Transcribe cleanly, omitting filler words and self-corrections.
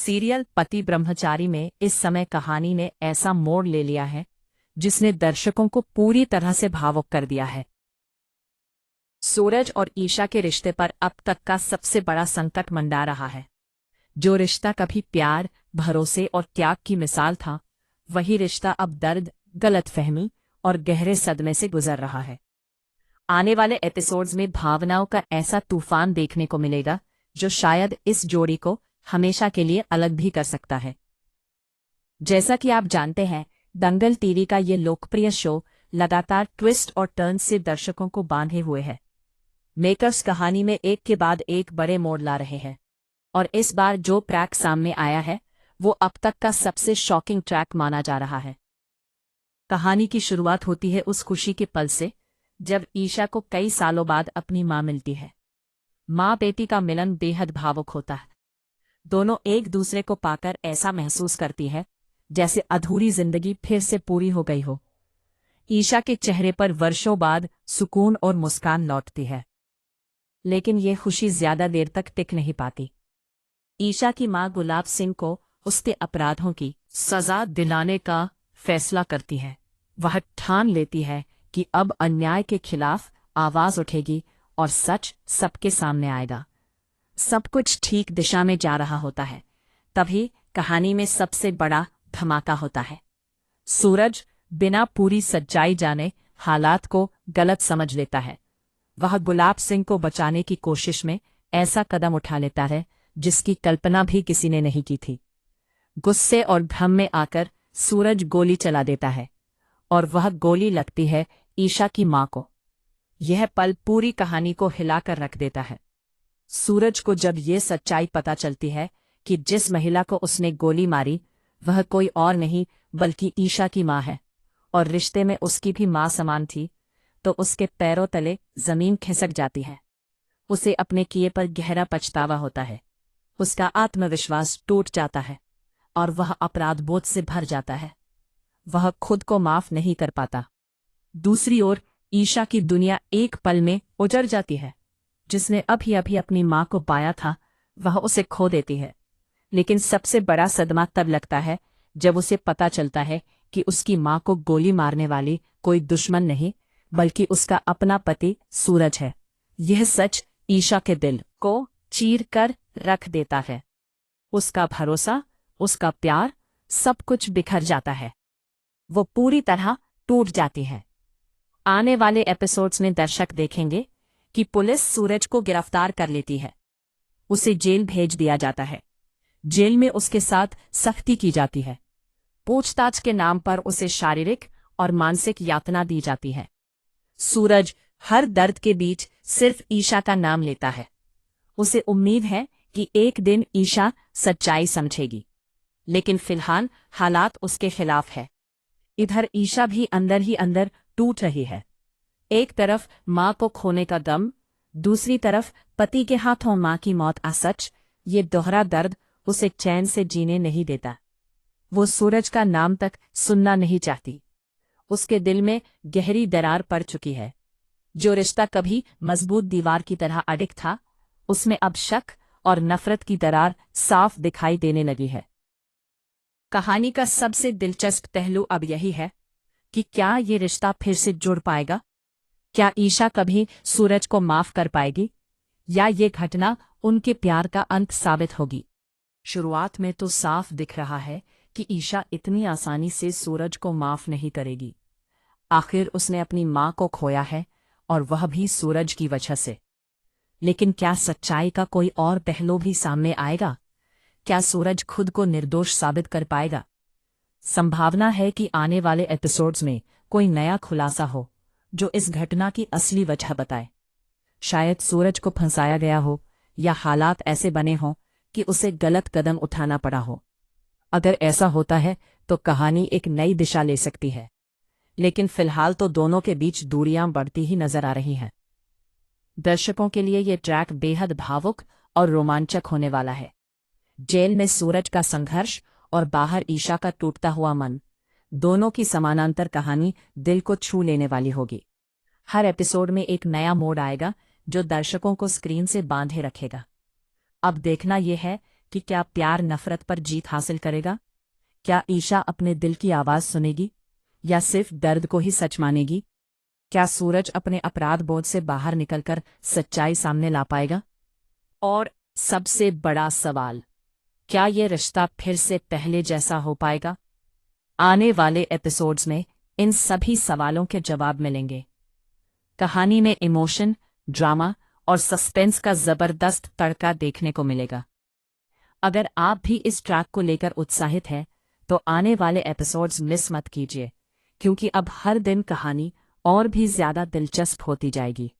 Serial पति ब्रह्मचारी में इस समय कहानी ने ऐसा मोड़ ले लिया है जिसने दर्शकों को पूरी तरह से भावुक कर दिया है। सूरज और ईशा के रिश्ते पर अब तक का सबसे बड़ा संकट मंडरा रहा है। जो रिश्ता कभी प्यार, भरोसे और त्याग की मिसाल था, वही रिश्ता अब दर्द, गलतफहमी और गहरे सदमे से गुजर रहा है। आने वाले एपिसोड्स में भावनाओं का ऐसा तूफान देखने को मिलेगा जो शायद इस जोड़ी को हमेशा के लिए अलग भी कर सकता है। जैसा कि आप जानते हैं, दंगल टीवी का ये लोकप्रिय शो लगातार ट्विस्ट और टर्न से दर्शकों को बांधे हुए है। मेकर्स कहानी में एक के बाद एक बड़े मोड़ ला रहे हैं और इस बार जो ट्रैक सामने आया है वो अब तक का सबसे शॉकिंग ट्रैक माना जा रहा है। कहानी की शुरुआत होती है उस खुशी के पल से जब ईशा को कई सालों बाद अपनी मां मिलती है। मां बेटी का मिलन बेहद भावुक होता है। दोनों एक दूसरे को पाकर ऐसा महसूस करती है जैसे अधूरी जिंदगी फिर से पूरी हो गई हो। ईशा के चेहरे पर वर्षों बाद सुकून और मुस्कान लौटती है, लेकिन ये खुशी ज्यादा देर तक टिक नहीं पाती। ईशा की मां गुलाब सिंह को उसके अपराधों की सजा दिलाने का फैसला करती है। वह ठान लेती है कि अब अन्याय के खिलाफ आवाज उठेगी और सच सबके सामने आएगा। सब कुछ ठीक दिशा में जा रहा होता है, तभी कहानी में सबसे बड़ा धमाका होता है। सूरज बिना पूरी सच्चाई जाने हालात को गलत समझ लेता है। वह गुलाब सिंह को बचाने की कोशिश में ऐसा कदम उठा लेता है जिसकी कल्पना भी किसी ने नहीं की थी। गुस्से और भ्रम में आकर सूरज गोली चला देता है और वह गोली लगती है ईशा की मां को। यह पल पूरी कहानी को हिलाकर रख देता है। सूरज को जब ये सच्चाई पता चलती है कि जिस महिला को उसने गोली मारी वह कोई और नहीं बल्कि ईशा की मां है और रिश्ते में उसकी भी मां समान थी, तो उसके पैरों तले जमीन खिसक जाती है। उसे अपने किए पर गहरा पछतावा होता है। उसका आत्मविश्वास टूट जाता है और वह अपराध बोध से भर जाता है। वह खुद को माफ नहीं कर पाता। दूसरी ओर ईशा की दुनिया एक पल में उजड़ जाती है। जिसने अभी अभी अपनी मां को पाया था वह उसे खो देती है। लेकिन सबसे बड़ा सदमा तब लगता है जब उसे पता चलता है कि उसकी मां को गोली मारने वाली कोई दुश्मन नहीं बल्कि उसका अपना पति सूरज है। यह सच ईशा के दिल को चीर कर रख देता है। उसका भरोसा, उसका प्यार, सब कुछ बिखर जाता है। वो पूरी तरह टूट जाती है। आने वाले एपिसोड्स में दर्शक देखेंगे कि पुलिस सूरज को गिरफ्तार कर लेती है। उसे जेल भेज दिया जाता है। जेल में उसके साथ सख्ती की जाती है। पूछताछ के नाम पर उसे शारीरिक और मानसिक यातना दी जाती है। सूरज हर दर्द के बीच सिर्फ ईशा का नाम लेता है। उसे उम्मीद है कि एक दिन ईशा सच्चाई समझेगी, लेकिन फिलहाल हालात उसके खिलाफ है। इधर ईशा भी अंदर ही अंदर टूट रही है। एक तरफ मां को खोने का गम, दूसरी तरफ पति के हाथों मां की मौत का सच। ये दोहरा दर्द उसे चैन से जीने नहीं देता। वो सूरज का नाम तक सुनना नहीं चाहती। उसके दिल में गहरी दरार पड़ चुकी है। जो रिश्ता कभी मजबूत दीवार की तरह अडिग था, उसमें अब शक और नफरत की दरार साफ दिखाई देने लगी है। कहानी का सबसे दिलचस्प पहलू अब यही है कि क्या ये रिश्ता फिर से जुड़ पाएगा? क्या ईशा कभी सूरज को माफ कर पाएगी या ये घटना उनके प्यार का अंत साबित होगी? शुरुआत में तो साफ दिख रहा है कि ईशा इतनी आसानी से सूरज को माफ नहीं करेगी। आखिर उसने अपनी मां को खोया है और वह भी सूरज की वजह से। लेकिन क्या सच्चाई का कोई और पहलू भी सामने आएगा? क्या सूरज खुद को निर्दोष साबित कर पाएगा? संभावना है कि आने वाले एपिसोड्स में कोई नया खुलासा हो जो इस घटना की असली वजह बताए। शायद सूरज को फंसाया गया हो या हालात ऐसे बने हों कि उसे गलत कदम उठाना पड़ा हो। अगर ऐसा होता है तो कहानी एक नई दिशा ले सकती है, लेकिन फिलहाल तो दोनों के बीच दूरियां बढ़ती ही नजर आ रही हैं। दर्शकों के लिए ये ट्रैक बेहद भावुक और रोमांचक होने वाला है। जेल में सूरज का संघर्ष और बाहर ईशा का टूटता हुआ मन, दोनों की समानांतर कहानी दिल को छू लेने वाली होगी। हर एपिसोड में एक नया मोड़ आएगा जो दर्शकों को स्क्रीन से बांधे रखेगा। अब देखना यह है कि क्या प्यार नफरत पर जीत हासिल करेगा? क्या ईशा अपने दिल की आवाज सुनेगी या सिर्फ दर्द को ही सच मानेगी? क्या सूरज अपने अपराध बोध से बाहर निकलकर सच्चाई सामने ला पाएगा? और सबसे बड़ा सवाल, क्या ये रिश्ता फिर से पहले जैसा हो पाएगा? आने वाले एपिसोड्स में इन सभी सवालों के जवाब मिलेंगे। कहानी में इमोशन, ड्रामा और सस्पेंस का जबरदस्त तड़का देखने को मिलेगा। अगर आप भी इस ट्रैक को लेकर उत्साहित हैं, तो आने वाले एपिसोड्स मिस मत कीजिए, क्योंकि अब हर दिन कहानी और भी ज्यादा दिलचस्प होती जाएगी।